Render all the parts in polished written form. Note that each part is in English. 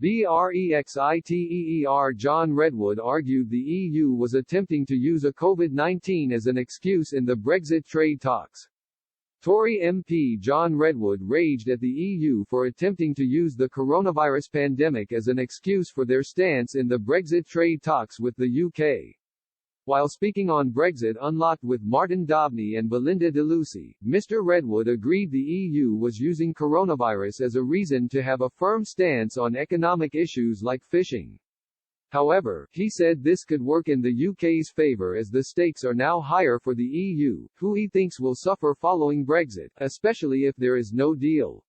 Brexit. John Redwood argued the EU was attempting to use a COVID-19 as an excuse in the Brexit trade talks. Tory MP John Redwood raged at the EU for attempting to use the coronavirus pandemic as an excuse for their stance in the Brexit trade talks with the UK. While speaking on Brexit Unlocked with Martin Dobney and Belinda DeLucy, Mr. Redwood agreed the EU was using coronavirus as a reason to have a firm stance on economic issues like fishing. However, he said this could work in the UK's favour as the stakes are now higher for the EU, who he thinks will suffer following Brexit, especially if there is no deal.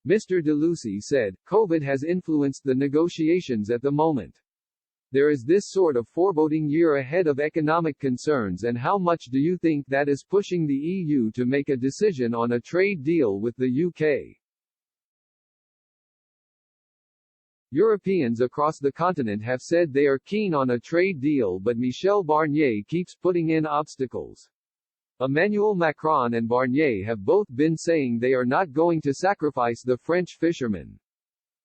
Mr. DeLucy said, COVID has influenced the negotiations at the moment. There is this sort of foreboding year ahead of economic concerns, and how much do you think that is pushing the EU to make a decision on a trade deal with the UK? Europeans across the continent have said they are keen on a trade deal, but Michel Barnier keeps putting in obstacles. Emmanuel Macron and Barnier have both been saying they are not going to sacrifice the French fishermen.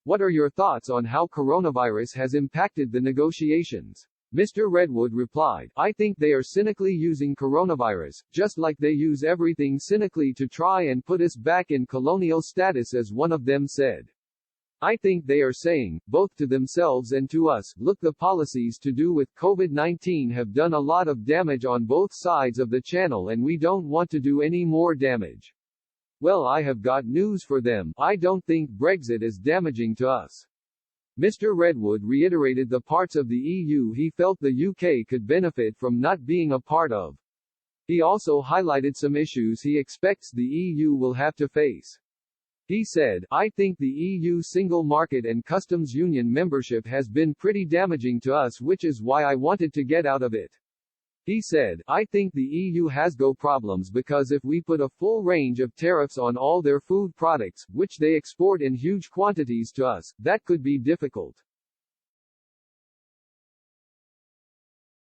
What are your thoughts on how coronavirus has impacted the negotiations? Mr. Redwood replied, I think they are cynically using coronavirus, just like they use everything cynically to try and put us back in colonial status, as one of them said. I think they are saying, both to themselves and to us, look, the policies to do with COVID-19 have done a lot of damage on both sides of the channel and we don't want to do any more damage. Well, I have got news for them, I don't think Brexit is damaging to us. Mr. Redwood reiterated the parts of the EU he felt the UK could benefit from not being a part of. He also highlighted some issues he expects the EU will have to face. He said, I think the EU single market and customs union membership has been pretty damaging to us, which is why I wanted to get out of it. He said, I think the EU has problems because if we put a full range of tariffs on all their food products, which they export in huge quantities to us, that could be difficult.